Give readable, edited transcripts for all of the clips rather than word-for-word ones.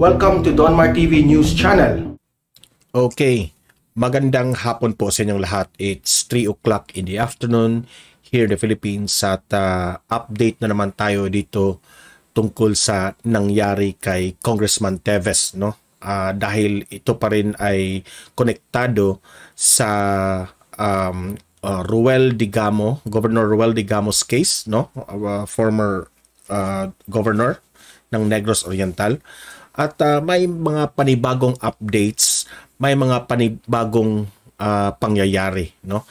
Welcome to Donmar TV News Channel. Okay, magandang hapon po sa inyong lahat. It's 3 o'clock in the afternoon here in the Philippines at update na naman tayo dito tungkol sa nangyari kay Congressman Teves, no? Dahil ito pa rin ay konektado sa Ruel Digamo, Governor Ruel Digamo's case, no? Former governor ng Negros Oriental. At may mga panibagong updates, may mga panibagong pangyayari, no?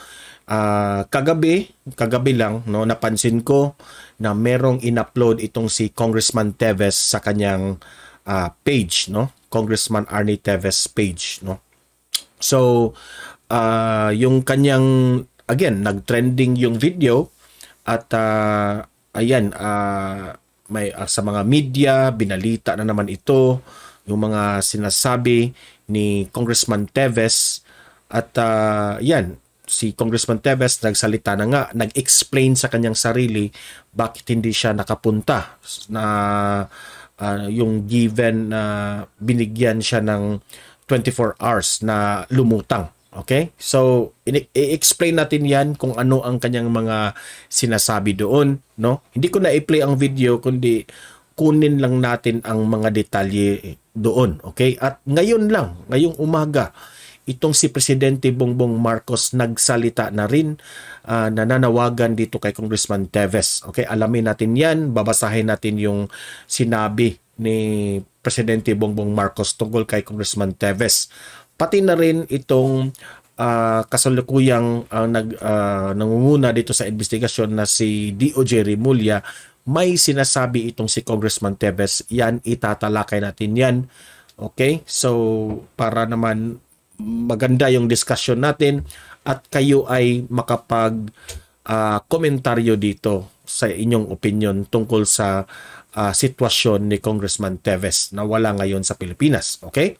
Kagabi lang, no, napansin ko na merong in-upload itong si Congressman Teves sa kanyang page, no? Congressman Arnie Teves page, no? So yung kanyang, again, nag-trending yung video at ayan, may sa mga media binalita na naman ito yung mga sinasabi ni Congressman Teves at yan, si Congressman Teves nagsalita na nga, nag-explain sa kanyang sarili bakit hindi siya nakapunta na yung given na binigyan siya ng 24 hours na lumutang. Okay? So, i-explain natin yan kung ano ang kanyang mga sinasabi doon, no? Hindi ko na i-play ang video, kundi kunin lang natin ang mga detalye doon, okay? At ngayon lang, ngayong umaga, itong si Presidente Bongbong Marcos nagsalita na rin, nananawagan dito kay Congressman Teves. Okay? Alamin natin yan, babasahin natin yung sinabi ni Presidente Bongbong Marcos tungkol kay Congressman Teves. Pati na rin itong kasalukuyang nangunguna dito sa investigasyon na si DOJ Remulla, may sinasabi itong si Congressman Teves. Yan, itatalakay natin yan. Okay? So, para naman maganda yung discussion natin at kayo ay makapag komentaryo dito sa inyong opinion tungkol sa sitwasyon ni Congressman Teves na wala ngayon sa Pilipinas. Okay?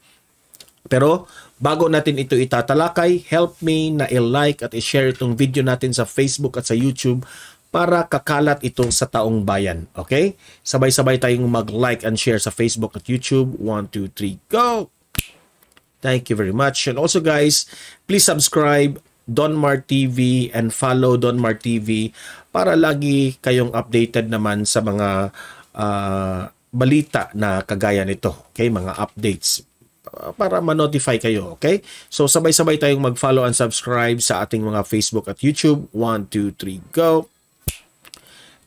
Pero bago natin ito itatalakay, help me na i-like at i-share itong video natin sa Facebook at sa YouTube para kakalat ito sa taong bayan. Okay? Sabay-sabay tayong mag-like and share sa Facebook at YouTube. 1, 2, 3, go! Thank you very much. And also guys, please subscribe Donmar TV and follow Donmar TV para lagi kayong updated naman sa mga balita na kagaya nito. Okay? Mga updates para ma-notify kayo, okay? So, sabay-sabay tayong mag-follow and subscribe sa ating mga Facebook at YouTube. 1, 2, 3, go!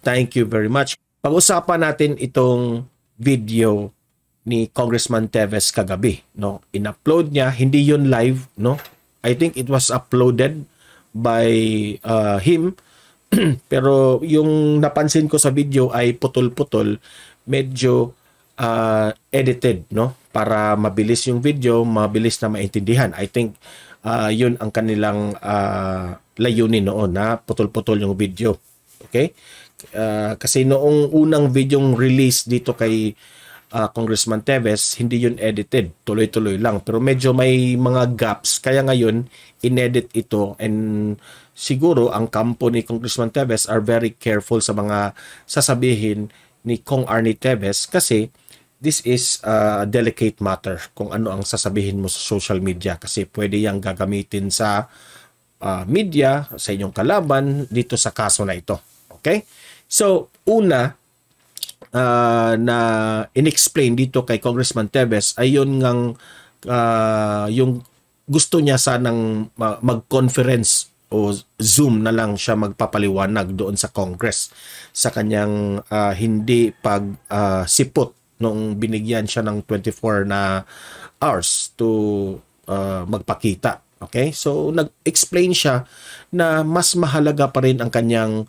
Thank you very much. Pag-usapan natin itong video ni Congressman Teves kagabi, no? In-upload niya, hindi yun live, no? I think it was uploaded by him. Pero yung napansin ko sa video ay putol-putol, medyo edited, no? Para mabilis yung video, mabilis na maintindihan. I think yun ang kanilang layunin noon, na putol-putol yung video. Okay? Kasi noong unang videong release dito kay Congressman Teves, hindi yun edited. Tuloy-tuloy lang. Pero medyo may mga gaps. Kaya ngayon, inedit ito. And siguro, ang kampo ni Congressman Teves are very careful sa mga sasabihin ni Kong Arnie Teves kasi this is a delicate matter kung ano ang sasabihin mo sa social media kasi pwede yang gagamitin sa media, sa inyong kalaban dito sa kaso na ito. Okay? So, una na in-explain dito kay Congressman Teves ay yun ngang yung gusto niya sanang mag-conference o Zoom na lang siya magpapaliwanag doon sa Congress sa kanyang hindi sipot nung binigyan siya ng 24 na hours to magpakita. Okay? So, nag-explain siya na mas mahalaga pa rin ang kanyang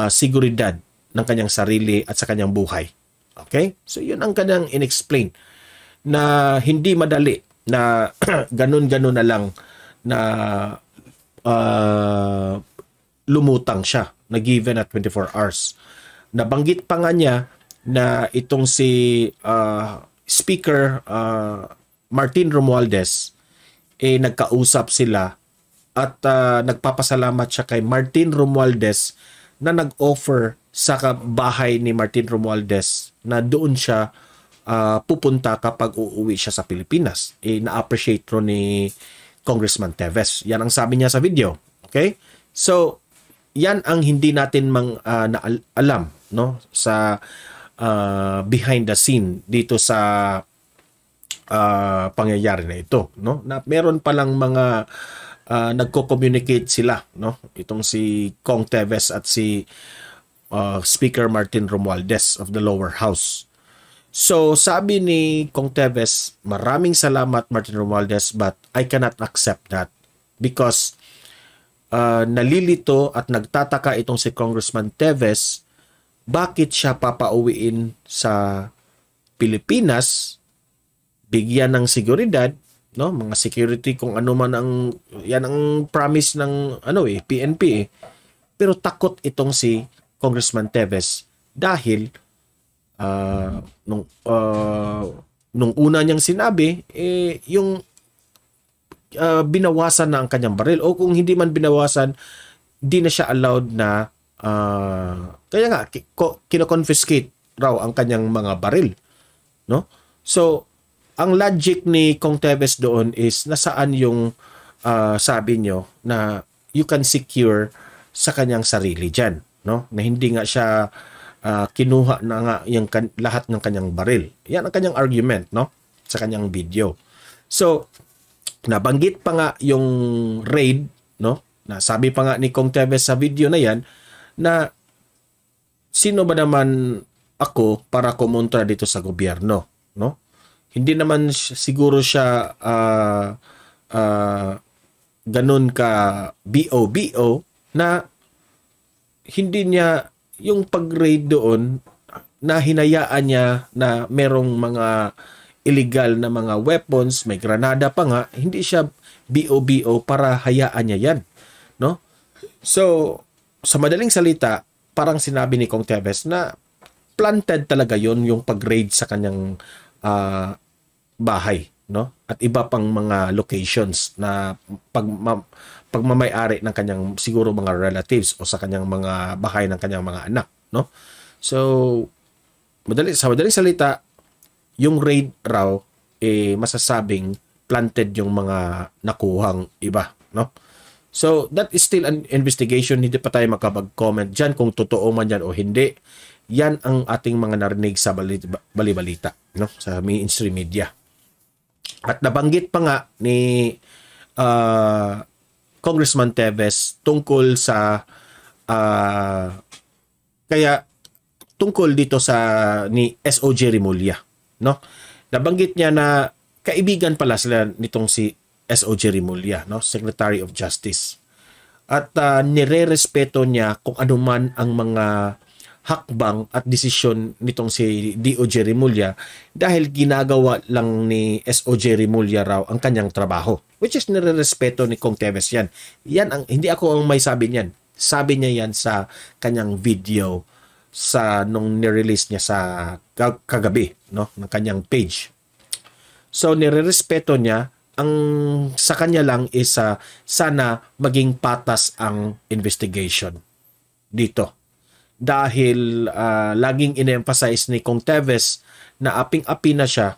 seguridad ng kanyang sarili at sa kanyang buhay. Okay? So, yun ang kanyang in-explain na hindi madali na ganun-ganun na lang na lumutang siya na given at 24 hours. Nabanggit pa nga niya na itong si Speaker Martin Romualdez nagkausap sila at nagpapasalamat siya kay Martin Romualdez na nag-offer sa bahay ni Martin Romualdez na doon siya pupunta kapag uuwi siya sa Pilipinas. Na-appreciate ro ni Congressman Teves. Yan ang sabi niya sa video. Okay? So, yan ang hindi natin alam, no, sa behind the scene dito sa pangyayari na ito, no, na meron palang mga nagko-communicate sila, no, itong si Kong Teves at si Speaker Martin Romualdez of the lower house. So sabi ni Kong Teves, maraming salamat Martin Romualdez, but I cannot accept that because nalilito at nagtataka itong si Congressman Teves, bakit siya papauwiin sa Pilipinas, bigyan ng seguridad, no, mga security kung ano man ang yan ang promise ng PNP pero takot itong si Congressman Teves dahil nung una niyang sinabi yung binawasan na ang kanyang baril, o kung hindi man binawasan, di na siya allowed na kaya nga kino-confiscate raw ang kanyang mga baril, no? So ang logic ni Kong Teves doon is nasaan yung sabi nyo na you can secure sa kanyang sarili dyan, no? Na hindi nga siya kinuha na nga yung lahat ng kanyang baril. Yan ang kanyang argument, no, sa kanyang video. So nabanggit pa nga yung raid, no? Na sabi pa nga ni Kong Teves sa video na yan na sino ba naman ako para kumontra dito sa gobyerno, no? Hindi naman siguro siya ganun ka BO na hindi niya yung pag-raid doon na hinayaan niya na merong mga illegal na mga weapons, may granada pa nga, hindi siya BO para hayaan niya yan, no? So, sa madaling salita, parang sinabi ni Kong Teves na planted talaga yon yung pag-raid sa kanyang bahay, no? At iba pang mga locations na pagmamay-ari ng kanyang siguro mga relatives o sa kanyang mga bahay ng kanyang mga anak, no? So, sa madaling salita, yung raid raw masasabing planted yung mga nakuhang iba, no? So that is still an investigation, hindi pa tayo makapag-comment diyan kung totoo man yan o hindi. Yan ang ating mga narinig sa balibalita, no, sa mainstream media. At nabanggit pa nga ni Congressman Teves tungkol sa tungkol dito sa ni SOJ Rimulya, no? Nabanggit niya na kaibigan pala sila nitong si SOJ Rimulya, no? Secretary of Justice. At nire-respeto niya kung ano man ang mga hakbang at desisyon nitong si DOJ Rimulya dahil ginagawa lang ni SOJ Rimulya raw ang kanyang trabaho. Which is nire-respeto ni Kong Teves yan. Yan ang, hindi ako ang may sabi niyan. Sabi niya yan sa kanyang video nung nirelease niya sa kagabi, no, ng kanyang page. So nire-respeto niya, ang sa kanya lang is sana maging patas ang investigation dito. Dahil laging in-emphasize ni Kong Teves na aping-api na siya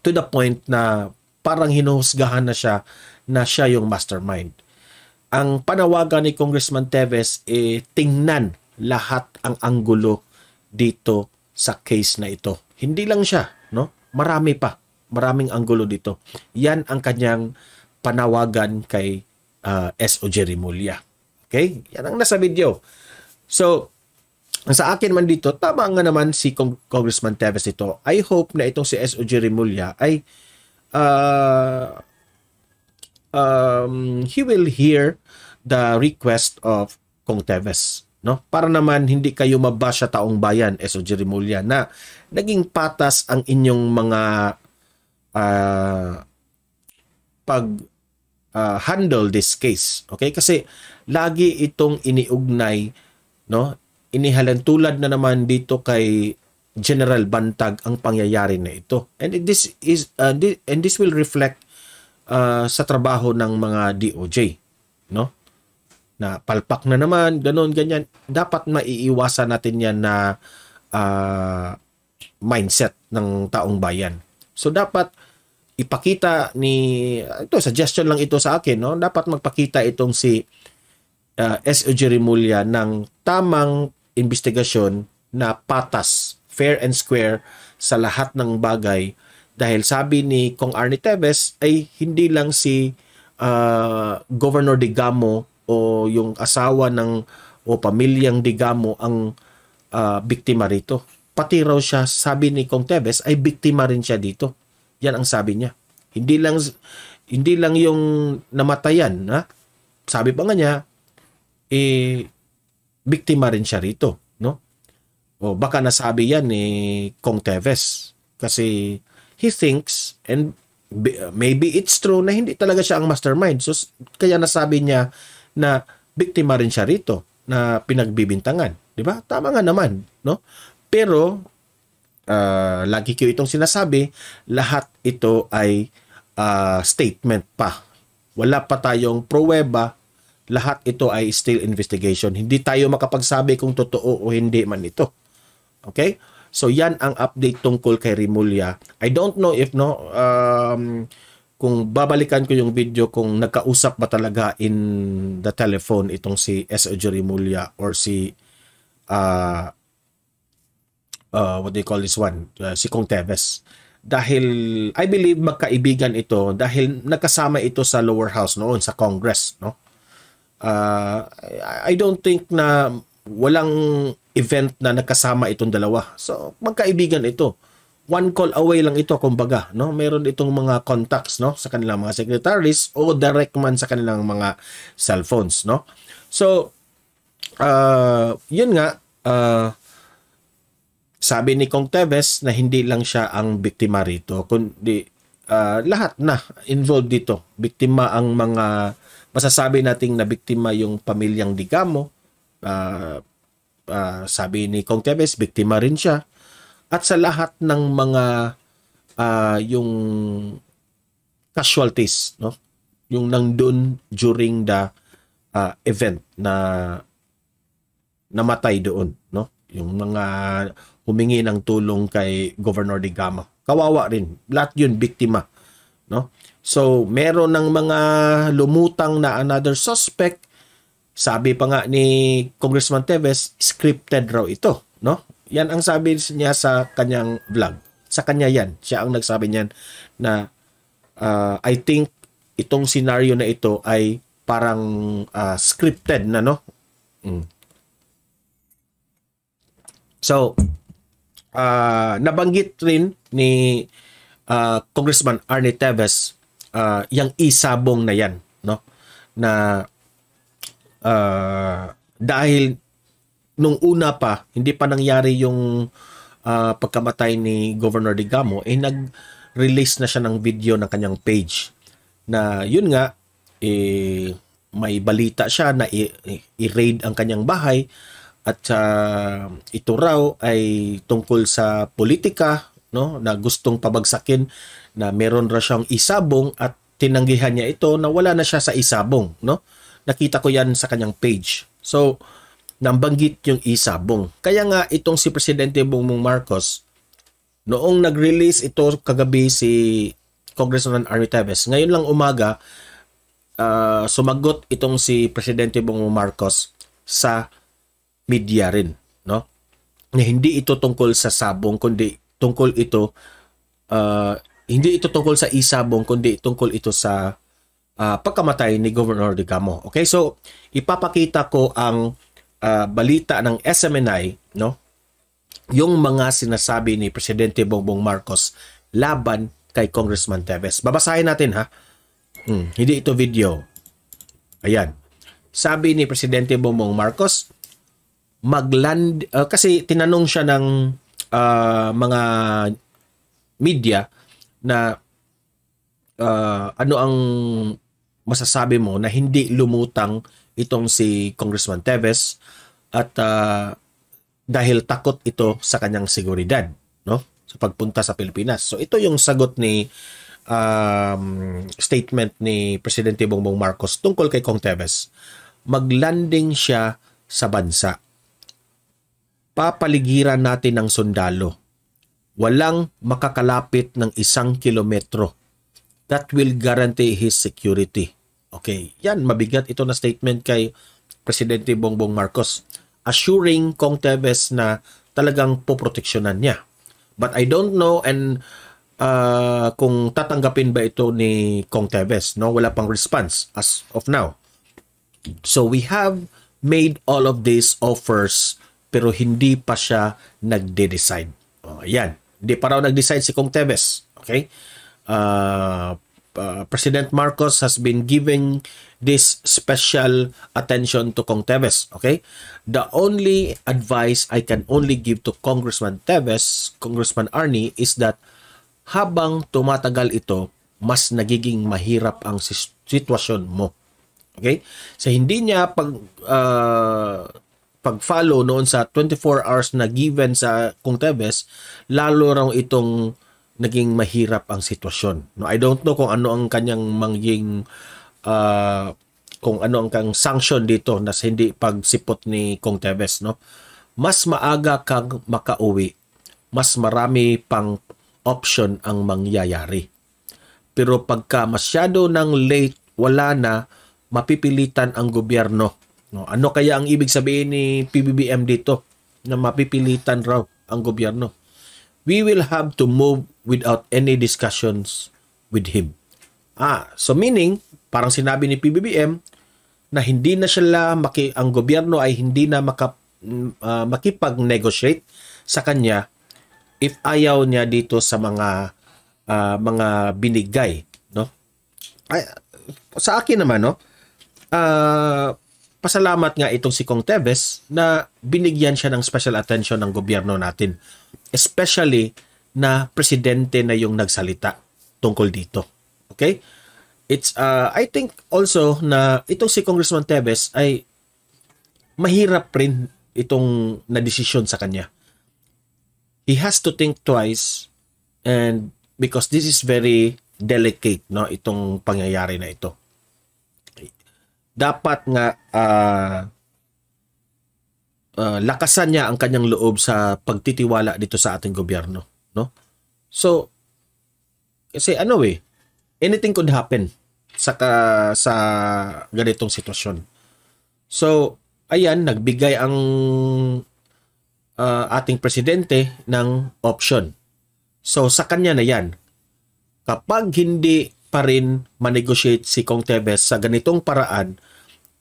to the point na parang hinuhusgahan na siya yung mastermind. Ang panawagan ni Congressman Teves tingnan lahat ang anggulo dito sa case na ito. Hindi lang siya, no? Maraming anggulo dito. Yan ang kanyang panawagan kay SOJ Rimulya. Okay? Yan ang nasa video. So, sa akin man dito, tama nga naman si Congressman Teves ito. I hope na itong si SOJ Rimulya ay he will hear the request of Kong Teves, no? Para naman hindi kayo mabash sa taong bayan, SOJ Rimulya, na naging patas ang inyong mga handle this case. Okay? Kasi lagi itong iniugnay, no? Inihalantulad na naman dito kay General Bantag ang pangyayari na ito. And this will reflect sa trabaho ng mga DOJ, no? Na palpak na naman, ganun, ganyan. Dapat maiiwasan natin yan na mindset ng taong bayan. So dapat ipakita ito suggestion lang ito sa akin, no? Dapat magpakita itong si SOG Rimulya ng tamang investigasyon na patas, fair and square sa lahat ng bagay, dahil sabi ni Kong Arnie Teves ay hindi lang si Governor Digamo o yung asawa o pamilyang Digamo ang biktima rito. Pati raw siya, sabi ni Kong Teves, ay biktima rin siya dito. Yan ang sabi niya. Hindi lang yung namatayan, ha? Sabi pa nga niya, biktima rin siya rito, no? O baka nasabi yan ni Kong Teves kasi he thinks, and maybe it's true, na hindi talaga siya ang mastermind. So kaya nasabi niya na biktima rin siya rito, na pinagbibintangan, di ba? Tama nga naman, no? Pero lagi ko itong sinasabi, lahat ito ay statement pa. Wala pa tayong pruweba. Lahat ito ay still investigation. Hindi tayo makapagsabi kung totoo o hindi man ito. Okay? So yan ang update tungkol kay Rimulya. I don't know if kung babalikan ko yung video kung nagkausap ba talaga in the telephone itong si SOG Rimulya or si what do you call this one? Si Kong Teves. Dahil I believe magkaibigan ito dahil nagkasama ito sa lower house noon sa Congress, no? I don't think na walang event na nagkasama itong dalawa. So magkaibigan ito. One call away lang ito, kumbaga, no? Meron itong mga contacts, no, sa kanilang mga secretaries o direct man sa kanilang mga cellphones, no? So yun nga, sabi ni Kong Teves na hindi lang siya ang biktima rito, kundi lahat na involved dito. Biktima ang mga, masasabi nating na biktima yung pamilyang Digamo. Sabi ni Kong Teves, biktima rin siya. At sa lahat ng mga yung casualties, no? Yung nandun during the event na namatay doon, no? Yung mga humingi ng tulong kay Governor Digamo. Kawawa rin. Lahat yun biktima, no? So, meron ng mga lumutang na another suspect. Sabi pa nga ni Congressman Teves, scripted raw ito, no? Yan ang sabi niya sa kanyang vlog. Sa kanya yan. Siya ang nagsabi niyan na I think itong scenario na ito ay parang scripted na, no? So, nabanggit rin ni Congressman Arnie Teves yung isabong na yan, no? Na dahil nung una pa, hindi pa nangyari yung pagkamatay ni Governor Digamo, nag-release na siya ng video ng kanyang page. Na yun nga, may balita siya na i-raid ang kanyang bahay at ito raw ay tungkol sa politika, no, na gustong pabagsakin, na meron raw siyang isabong at tinanggihan niya ito na wala na siya sa isabong, no? Nakita ko yan sa kanyang page. So, nambanggit yung isabong. Kaya nga itong si Presidente Bongbong Marcos, noong nag-release ito kagabi si Congressman Arnie Teves, ngayon lang umaga, sumagot itong si Presidente Bongbong Marcos sa media rin, no? Na hindi ito tungkol sa sabong, kundi tungkol ito, hindi ito tungkol sa isabong, kundi tungkol ito sa pagkamatay ni Governor Digamo. Okay, so ipapakita ko ang balita ng SMNI, no? Yung mga sinasabi ni Presidente Bongbong Marcos laban kay Congressman Teves. Babasahin natin, ha? Hindi ito video. Ayan. Sabi ni Presidente Bongbong Marcos, kasi tinanong siya ng mga media na ano ang masasabi mo na hindi lumutang itong si Congressman Teves at dahil takot ito sa kanyang seguridad, no, sa pagpunta sa Pilipinas. So ito yung sagot ni statement ni Presidente Bongbong Marcos tungkol kay Kong Teves. Maglanding siya sa bansa. Papaligiran natin ng sundalo. walang makakalapit ng 1 kilometro. That will guarantee his security. Okay, yan, mabigat ito na statement kay Presidente Bongbong Marcos, assuring Kong Teves na talagang poproteksyonan niya. But I don't know and kung tatanggapin ba ito ni Kong Teves, no? Wala pang response as of now. So we have made all of these offers pero hindi pa siya nagde-decide. Ayan, hindi pa raw nag-decide si Kong Teves. Okay? President Marcos has been giving this special attention to Kong Teves. Okay? The only advice I can only give to Congressman Teves, Congressman Arnie, is that habang tumatagal ito, mas nagiging mahirap ang sitwasyon mo. Okay? So hindi niya pag-follow noon sa 24 hours na given sa Kong Teves, lalo raw itong naging mahirap ang sitwasyon. No, I don't know kung ano ang kanyang maging kung ano ang kang sanction dito na hindi pagsipot ni Kong Teves, no. Mas maaga kang makauwi, mas marami pang option ang mangyayari. Pero pagka masyado nang late, wala na, mapipilitan ang gobyerno. No, ano kaya ang ibig sabihin ni PBBM dito na mapipilitan raw ang gobyerno? We will have to move without any discussions with him. So meaning, parang sinabi ni PBBM na hindi na sila ang gobyerno ay hindi na makipag-negotiate sa kanya if ayaw niya dito sa mga binigay, no? Sa akin naman, no? Pasalamat nga itong si Kong Teves na binigyan siya ng special attention ng gobyerno natin. Especially na presidente na yung nagsalita tungkol dito. Okay? It's I think also na itong si Congressman Teves ay mahirap rin itong na-desisyon sa kanya. He has to think twice and because this is very delicate, no, itong pangyayari na ito. Dapat nga lakasan niya ang kanyang loob sa pagtitiwala dito sa ating gobyerno, no? So kasi anything could happen sa ganitong sitwasyon. So ayan, nagbigay ang ating presidente ng option. So sa kanya na yan. Kapag hindi pa rin manegotiate si Kong Teves sa ganitong paraan,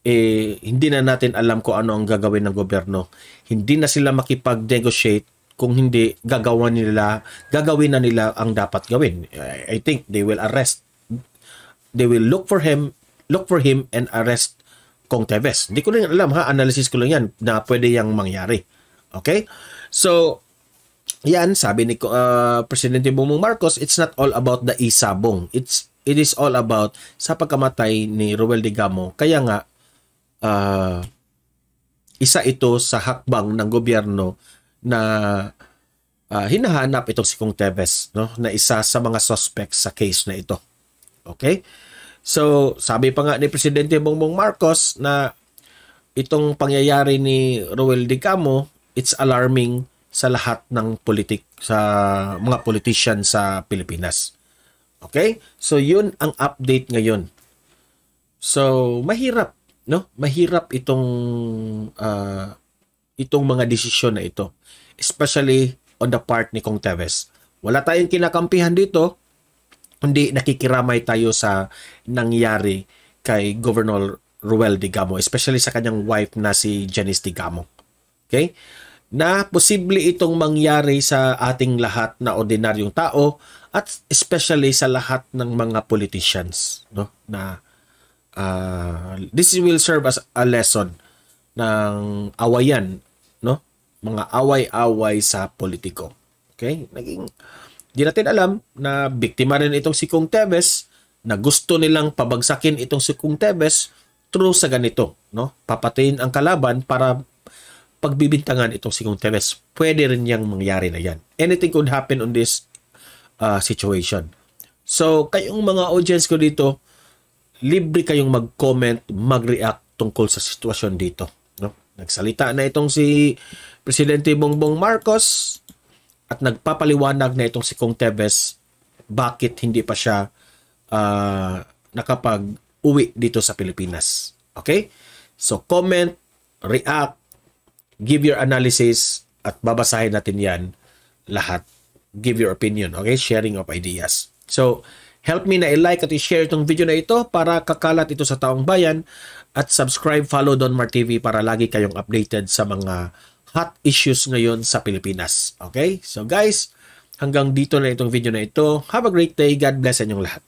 hindi na natin alam kung ano ang gagawin ng gobyerno. Hindi na sila makipag-negotiate kung hindi gagawin na nila ang dapat gawin. I think they will look for him and arrest Kong Teves. Hindi ko rin alam, analysis ko lang yan na pwede yang mangyari. Okay? So yan, sabi ni Presidente Bongbong Marcos, it's not all about the isabong. It is all about sa pagkamatay ni Roel de Gamo. Kaya nga, isa ito sa hakbang ng gobyerno na hinahanap itong si Kong Teves, no? Na isa sa mga suspects sa case na ito. Okay? So, sabi pa nga ni Presidente Bongbong Marcos na itong pangyayari ni Roel de Gamo, it's alarming sa lahat ng sa mga politician sa Pilipinas. Okay? So, yun ang update ngayon. So, mahirap, no? Mahirap itong mga desisyon na ito. Especially on the part ni Kong Teves. Wala tayong kinakampihan dito, hindi nakikiramay tayo sa nangyari kay Governor Roel de Gamo, especially sa kanyang wife na si Janice de Gamo. Okay? Na posible itong mangyari sa ating lahat na ordinaryong tao at especially sa lahat ng mga politicians, no? Na this will serve as a lesson ng awayan, no? Mga away-away sa politiko. Okay? Di natin alam na biktima rin itong si Kong Teves, na gusto nilang pabagsakin itong si Kong Teves through sa ganito, no? Papatayin ang kalaban para pagbibintangan itong si Kong Teves. Pwede rin niyang mangyari na yan. Anything could happen on this situation. So, kayong mga audience ko dito, libre kayong mag-comment, mag-react tungkol sa sitwasyon dito. No? Nagsalita na itong si Presidente Bongbong Marcos at nagpapaliwanag na itong si Kong Teves bakit hindi pa siya nakapag-uwi dito sa Pilipinas. Okay? So comment, react, give your analysis at babasahin natin yan lahat. Give your opinion. Okay? Sharing of ideas. So help me na i-like at i-share itong video na ito para kakalat ito sa taong bayan at subscribe, follow Don Mar TV para lagi kayong updated sa mga hot issues ngayon sa Pilipinas. Okay? So guys, hanggang dito na itong video na ito. Have a great day. God bless inyong lahat.